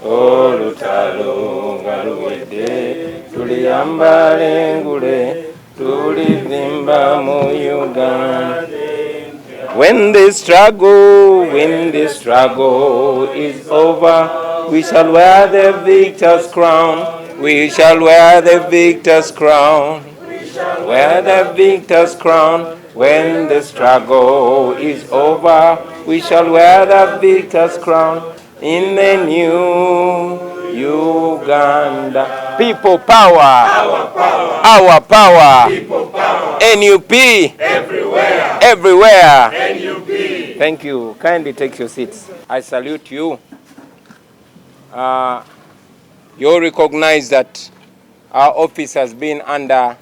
olutalo nga luwedde tuliyambale engule tulizimba mu Uganda. When the struggle is over, we shall wear the victor's crown. We shall wear the victor's crown. We shall wear the victor's crown. When the struggle is over, we shall wear the victor's crown in the new Uganda. People power. Our power. Our power. People power. NUP. Everywhere. Everywhere. NUP. Thank you. Kindly take your seats. I salute you. You all recognize that our office has been under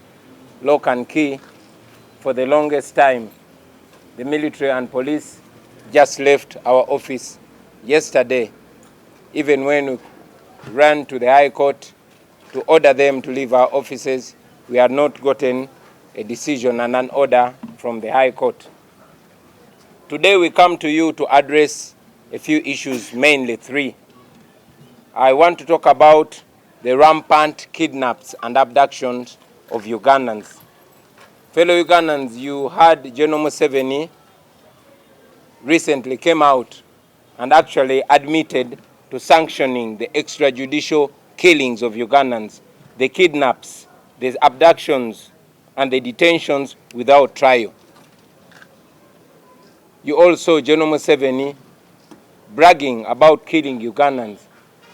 lock and key for the longest time. The military and police just left our office yesterday, even when we ran to the High Court to order them to leave our offices. We had not gotten a decision and an order from the High Court. Today we come to you to address a few issues, mainly three. I want to talk about the rampant kidnaps and abductions of Ugandans. Fellow Ugandans, you heard General Museveni recently came out and actually admitted to sanctioning the extrajudicial killings of Ugandans, the kidnaps, the abductions, and the detentions without trial. You also, General Museveni, bragging about killing Ugandans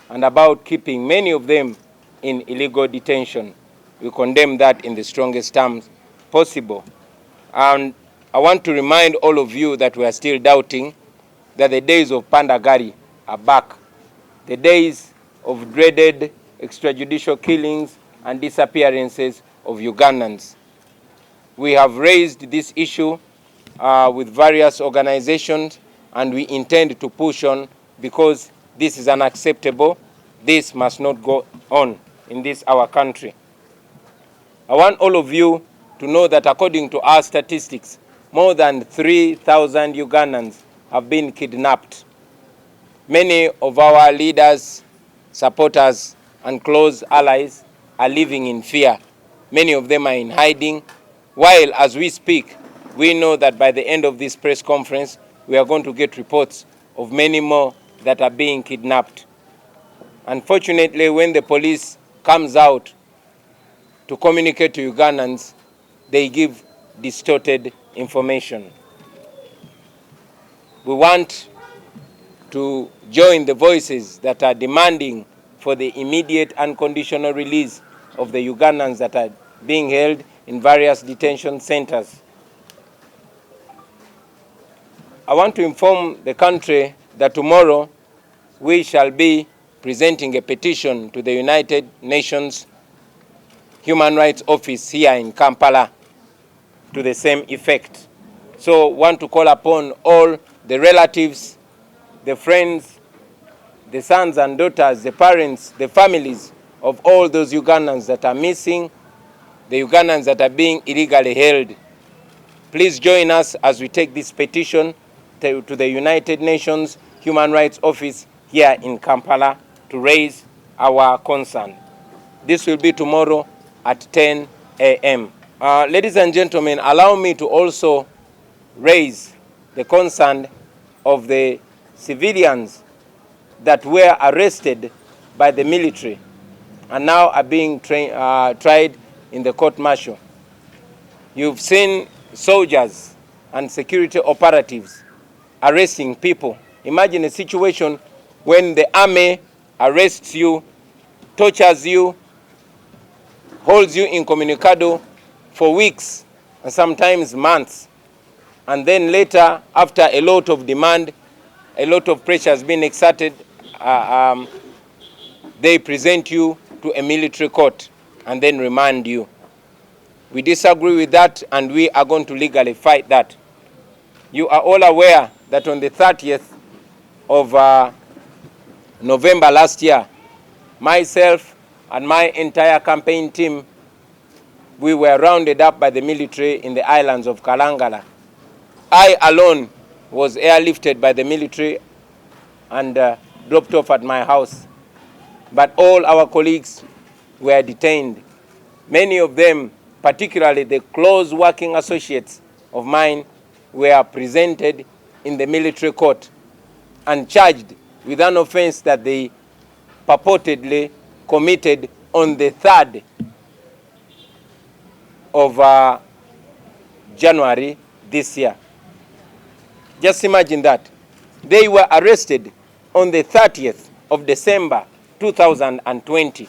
and about keeping many of them in illegal detention. We condemn that in the strongest terms possible. And I want to remind all of you that we are still doubting that the days of Pandagari are back. The days of dreaded extrajudicial killings and disappearances of Ugandans. We have raised this issue with various organizations, and we intend to push on because this is unacceptable. This must not go on in this our country. I want all of you to know that according to our statistics, more than 3,000 Ugandans have been kidnapped. Many of our leaders, supporters, and close allies are living in fear. Many of them are in hiding, while as we speak, we know that by the end of this press conference, we are going to get reports of many more that are being kidnapped. Unfortunately, when the police comes out to communicate to Ugandans, they give distorted information. We want to join the voices that are demanding for the immediate unconditional release of the Ugandans that are being held in various detention centers. I want to inform the country that tomorrow we shall be presenting a petition to the United Nations Human Rights Office here in Kampala to the same effect. So want to call upon all the relatives, the friends, the sons and daughters, the parents, the families of all those Ugandans that are missing, the Ugandans that are being illegally held. Please join us as we take this petition to the United Nations Human Rights Office here in Kampala to raise our concern. This will be tomorrow at 10 a.m. Ladies and gentlemen, allow me to also raise the concern of the civilians that were arrested by the military and now are being tried in the court-martial. You've seen soldiers and security operatives arresting people. Imagine a situation when the army arrests you, tortures you, holds you incommunicado for weeks and sometimes months. And then later, after a lot of demand, a lot of pressure has been exerted, they present you to a military court and then remand you. We disagree with that, and we are going to legally fight that. You are all aware that on the 30th of November last year, myself and my entire campaign team, we were rounded up by the military in the islands of Kalangala. I alone was airlifted by the military and dropped off at my house. but all our colleagues were detained. Many of them, particularly the close working associates of mine, were presented in the military court and charged with an offense that they purportedly committed on the 3rd of January this year. Just imagine that. They were arrested on the 30th of December 2020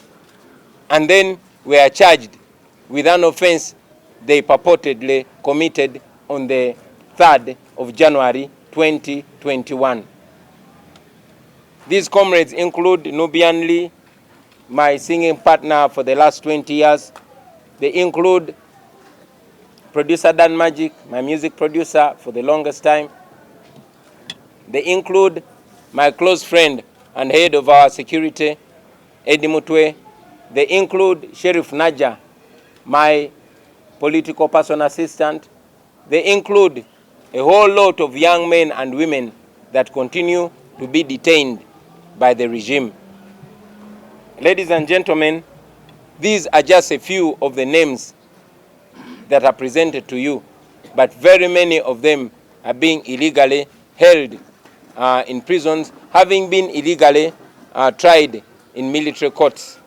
and then were charged with an offense they purportedly committed on the 3rd of January 2021. These comrades include Nubian Lee, my singing partner for the last 20 years. They include producer Dan Magic, my music producer for the longest time. They include my close friend and head of our security, Eddie Mutwe. They include Sheriff Naja, my political personal assistant. They include a whole lot of young men and women that continue to be detained by the regime. Ladies and gentlemen, these are just a few of the names that are presented to you, but very many of them are being illegally held in prisons, having been illegally tried in military courts.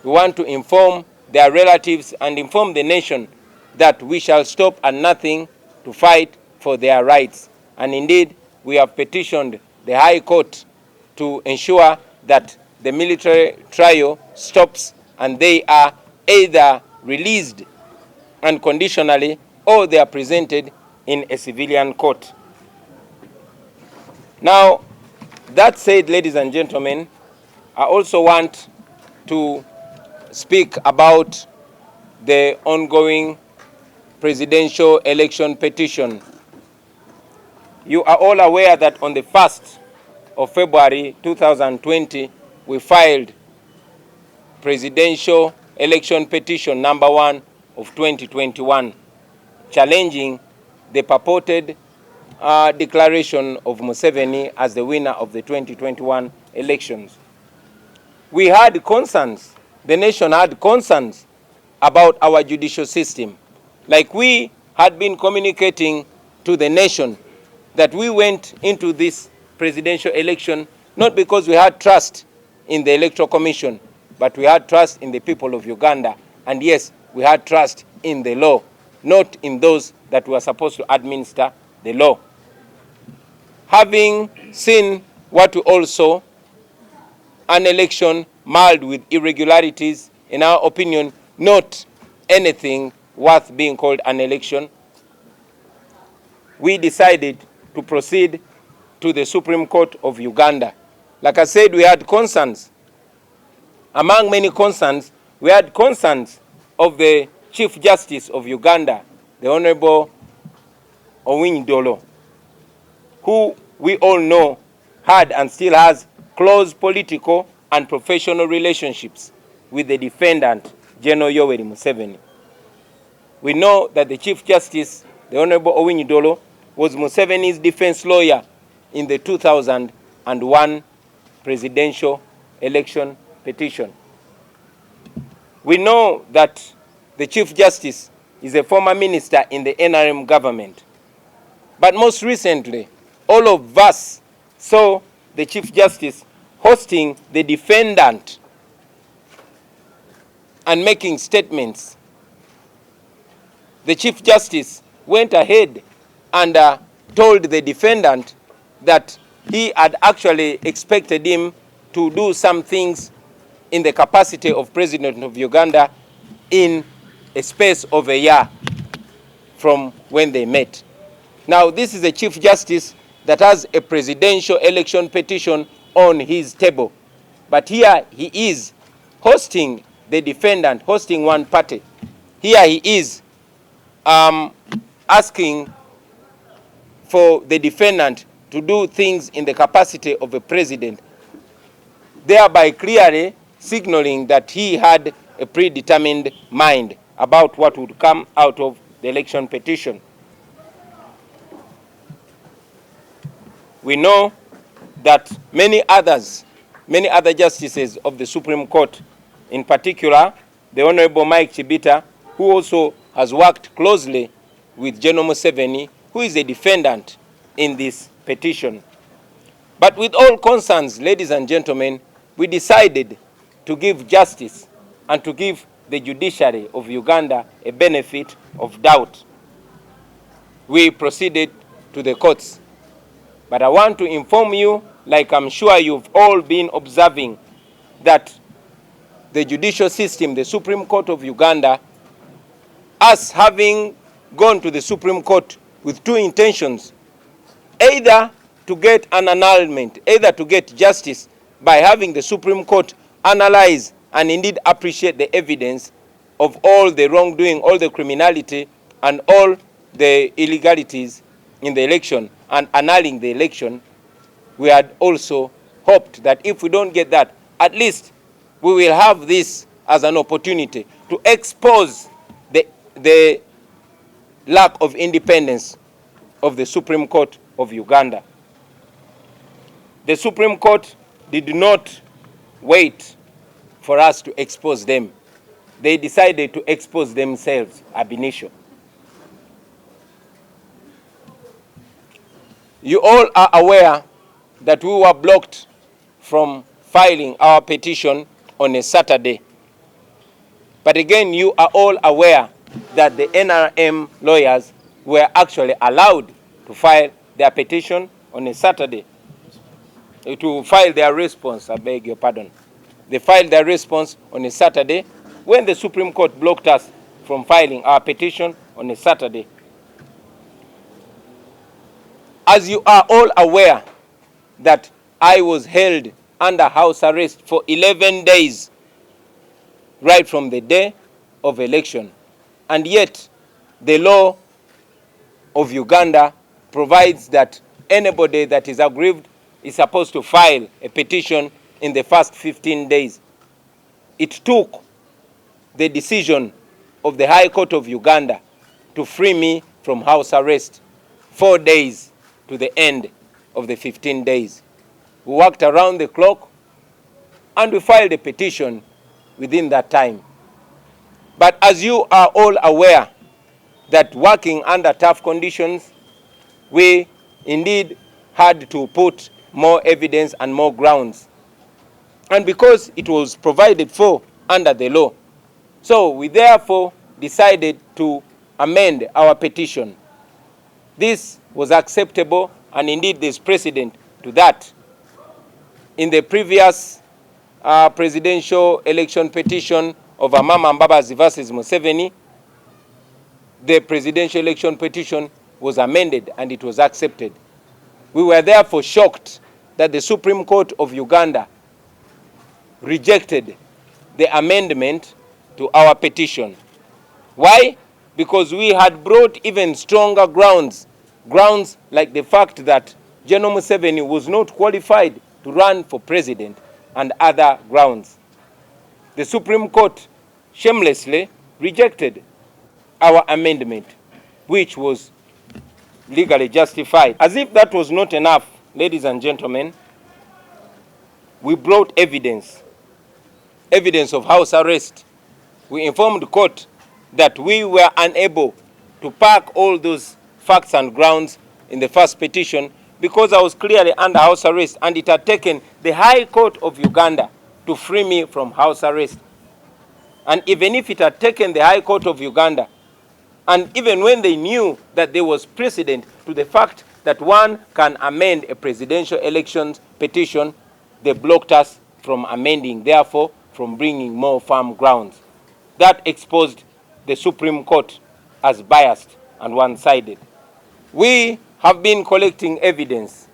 We want to inform their relatives and inform the nation that we shall stop at nothing to fight for their rights. And indeed, we have petitioned the High Court to ensure that the military trial stops and they are either released unconditionally or they are presented in a civilian court. Now, that said, ladies and gentlemen, I also want to speak about the ongoing presidential election petition. You are all aware that on the 1st of February 2020, we filed presidential election petition number 1 of 2021, challenging the purported declaration of Museveni as the winner of the 2021 elections. We had concerns, the nation had concerns about our judicial system. Like we had been communicating to the nation that we went into this presidential election not because we had trust in the Electoral Commission, but we had trust in the people of Uganda. And yes, we had trust in the law, not in those that were supposed to administer the law. Having seen what we all saw, an election marred with irregularities, in our opinion, not anything worth being called an election, we decided to proceed to the Supreme Court of Uganda. Like I said, we had concerns. Among many concerns, we had concerns of the Chief Justice of Uganda, the Honorable Owiny Dollo, who we all know had and still has close political and professional relationships with the defendant, General Yoweri Museveni. We know that the Chief Justice, the Honorable Owiny Dollo, was Museveni's defense lawyer in the 2001 presidential election petition. We know that the Chief Justice is a former minister in the NRM government. But most recently, all of us saw the Chief Justice hosting the defendant and making statements. The Chief Justice went ahead and told the defendant that he had actually expected him to do some things in the capacity of President of Uganda in a space of a year from when they met. Now, this is a Chief Justice that has a presidential election petition on his table. But here he is hosting the defendant, hosting one party. Here he is asking for the defendant to do things in the capacity of a president, thereby clearly signaling that he had a predetermined mind about what would come out of the election petition. We know that many others many other justices of the Supreme Court, in particular, the Honorable Mike Chibita, who also has worked closely with General Museveni, who is a defendant in this petition. But with all concerns, ladies and gentlemen, we decided to give justice and to give the judiciary of Uganda a benefit of doubt. We proceeded to the courts. But I want to inform you, like I'm sure you've all been observing, that the judicial system, the Supreme Court of Uganda, us having gone to the Supreme Court with two intentions, either to get an annulment, either to get justice by having the Supreme Court analyze and indeed appreciate the evidence of all the wrongdoing, all the criminality, and all the illegalities in the election and annulling the election. We had also hoped that if we don't get that, at least we will have this as an opportunity to expose the lack of independence of the Supreme Court of Uganda. The Supreme Court did not wait for us to expose them. They decided to expose themselves ab initio. You all are aware that we were blocked from filing our petition on a Saturday. But again, you are all aware that the NRM lawyers were actually allowed to file their petition on a Saturday. To file their response, I beg your pardon. They filed their response on a Saturday when the Supreme Court blocked us from filing our petition on a Saturday. As you are all aware that I was held under house arrest for 11 days, right from the day of election. And yet, the law of Uganda provides that anybody that is aggrieved is supposed to file a petition in the first 15 days. It took the decision of the High Court of Uganda to free me from house arrest 4 days to the end of the 15 days. We worked around the clock and we filed a petition within that time. But as you are all aware that working under tough conditions, we indeed had to put more evidence and more grounds. And because it was provided for under the law, so we therefore decided to amend our petition. This was acceptable, and indeed there's precedent to that. In the previous presidential election petition of Amama Mbabazi versus Museveni, the presidential election petition was amended and it was accepted. We were therefore shocked that the Supreme Court of Uganda rejected the amendment to our petition. Why? Because we had brought even stronger grounds like the fact that General Museveni was not qualified to run for president and other grounds. The Supreme Court shamelessly rejected our amendment, which was legally justified. As if that was not enough, ladies and gentlemen, we brought evidence of house arrest. We informed the court that we were unable to pack all those facts and grounds in the first petition because I was clearly under house arrest, and it had taken the High Court of Uganda to free me from house arrest. And even if it had taken the High Court of Uganda, and even when they knew that there was precedent to the fact that one can amend a presidential elections petition, they blocked us from amending, therefore from bringing more firm grounds. That exposed the Supreme Court as biased and one-sided. We have been collecting evidence,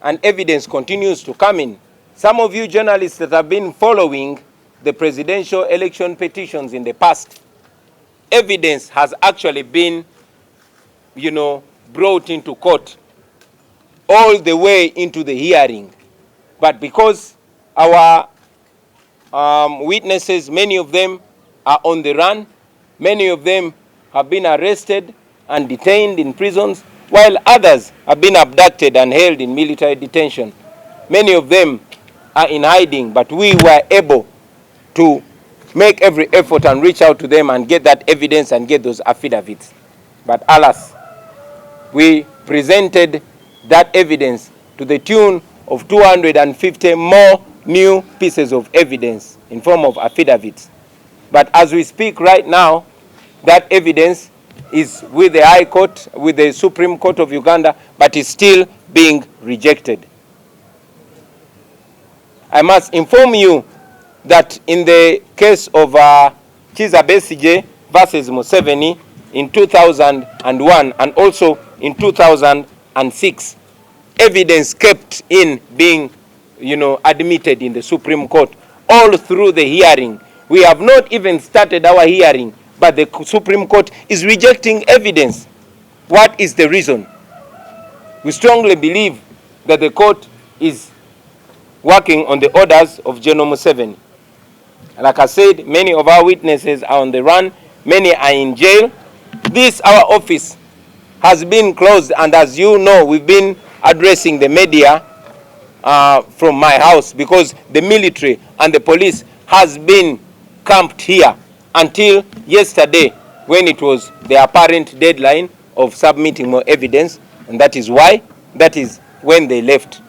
and evidence continues to come in. Some of you journalists that have been following the presidential election petitions in the past, evidence has actually been, brought into court all the way into the hearing. But because our witnesses, many of them are on the run, many of them have been arrested and detained in prisons, while others have been abducted and held in military detention. Many of them are in hiding, but we were able to make every effort and reach out to them and get that evidence and get those affidavits. But alas, we presented that evidence to the tune of 250 more new pieces of evidence in form of affidavits. But as we speak right now, that evidence is with the High Court, with the Supreme Court of Uganda, but is still being rejected. I must inform you that in the case of Kizza Besigye versus Museveni in 2001 and also in 2006, evidence kept in being, admitted in the Supreme Court all through the hearing. We have not even started our hearing, but the Supreme Court is rejecting evidence. What is the reason? We strongly believe that the court is working on the orders of General Museveni. Like I said, many of our witnesses are on the run, many are in jail. This, our office, has been closed, and as you know, we've been addressing the media from my house because the military and the police has been camped here until yesterday, when it was the apparent deadline of submitting more evidence, and that is when they left.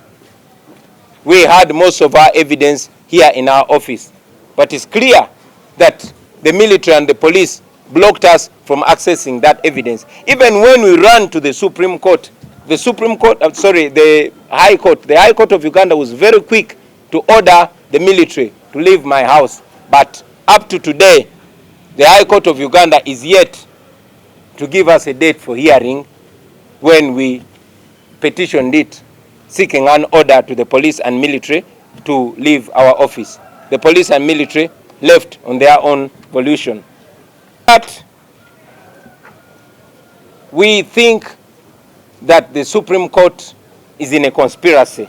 We had most of our evidence here in our office, but it's clear that the military and the police blocked us from accessing that evidence. Even when we ran to the Supreme Court, the High Court of Uganda was very quick to order the military to leave my house. But up to today, the High Court of Uganda is yet to give us a date for hearing when we petitioned it, seeking an order to the police and military to leave our office. The police and military left on their own volition. But we think that the Supreme Court is in a conspiracy.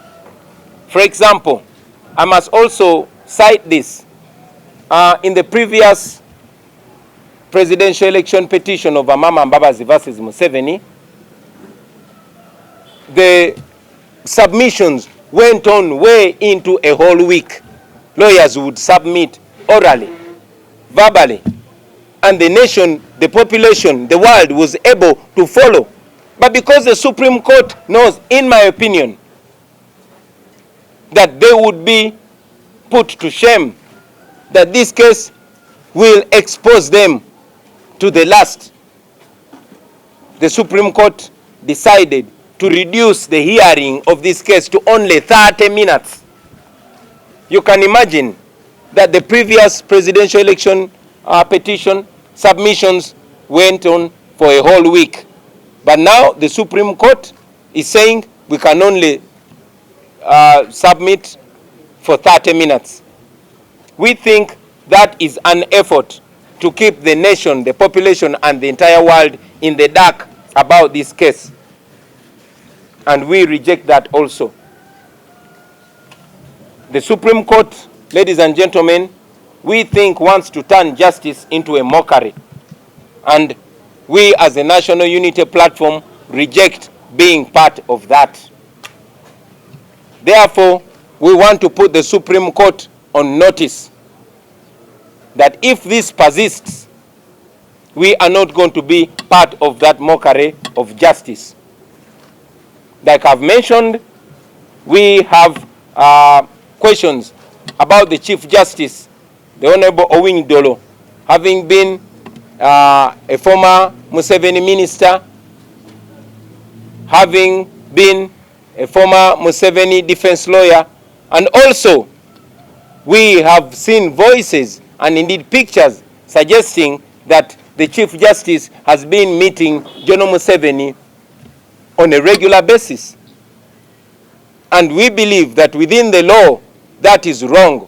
For example, I must also cite this. In the previous presidential election petition of Amama Mbabazi versus Museveni, the submissions went on way into a whole week. Lawyers would submit orally, verbally, and the nation, the population, the world was able to follow. But because the Supreme Court knows, in my opinion, that they would be put to shame, that this case will expose them to the last, the Supreme Court decided to reduce the hearing of this case to only 30 minutes. You can imagine that the previous presidential election petition submissions went on for a whole week. But now the Supreme Court is saying we can only submit for 30 minutes. We think that is an effort to keep the nation, the population, and the entire world in the dark about this case. And we reject that also. The Supreme Court, ladies and gentlemen, we think wants to turn justice into a mockery. And we as a National Unity Platform reject being part of that. Therefore, we want to put the Supreme Court on notice that if this persists, we are not going to be part of that mockery of justice. Like I've mentioned, we have questions about the Chief Justice, the Honorable Owiny Dollo, having been a former Museveni minister, having been a former Museveni defense lawyer, and also we have seen voices and indeed pictures suggesting that the Chief Justice has been meeting General Museveni on a regular basis. And we believe that within the law, that is wrong.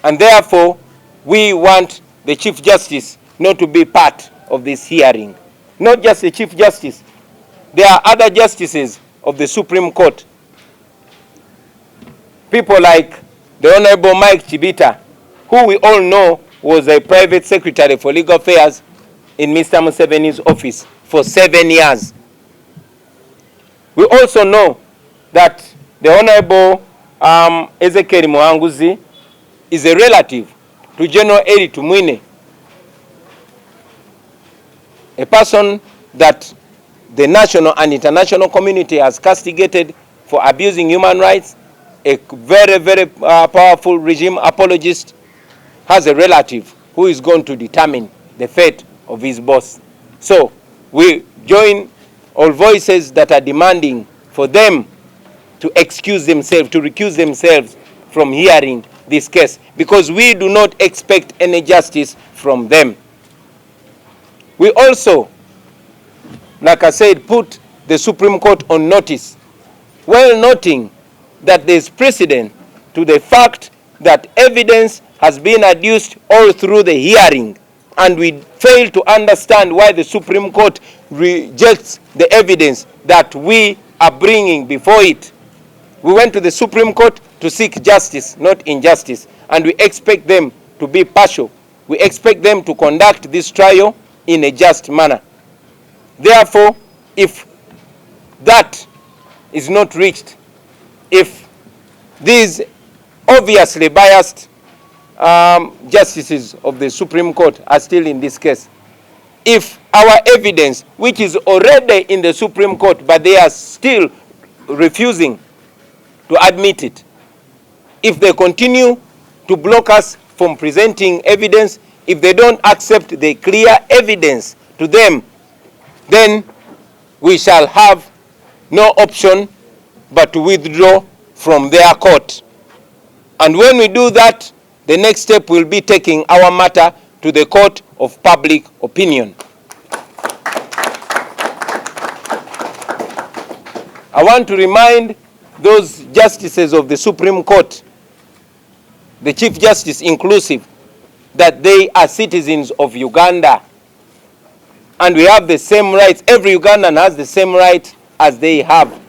And therefore, we want the Chief Justice not to be part of this hearing. Not just the Chief Justice. There are other justices of the Supreme Court. People like the Honorable Mike Chibita, who we all know was a private secretary for legal affairs in Mr. Museveni's office for 7 years. We also know that the Honorable Ezekiel Muhanguzi is a relative to General Eli Tumwine, a person that the national and international community has castigated for abusing human rights. A very, very powerful regime apologist has a relative who is going to determine the fate of his boss. So we join all voices that are demanding for them to excuse themselves, to recuse themselves from hearing this case, because we do not expect any justice from them. We also, like I said, put the Supreme Court on notice, while noting that there is precedent to the fact that evidence has been adduced all through the hearing, and we fail to understand why the Supreme Court rejects the evidence that we are bringing before it. We went to the Supreme Court to seek justice, not injustice, and we expect them to be partial. We expect them to conduct this trial in a just manner. Therefore, if that is not reached, if these obviously biased justices of the Supreme Court are still in this case, if our evidence, which is already in the Supreme Court, but they are still refusing to admit it, if they continue to block us from presenting evidence, if they don't accept the clear evidence to them, then we shall have no option but to withdraw from their court. And when we do that, the next step will be taking our matter to the court of public opinion. I want to remind those justices of the Supreme Court, the Chief Justice inclusive, that they are citizens of Uganda, and we have the same rights. Every Ugandan has the same right as they have,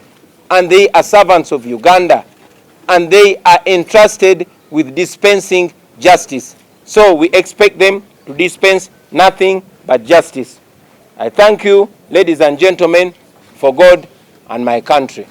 and they are servants of Uganda, and they are entrusted with dispensing justice. So we expect them to dispense nothing but justice. I thank you, ladies and gentlemen, for God and my country.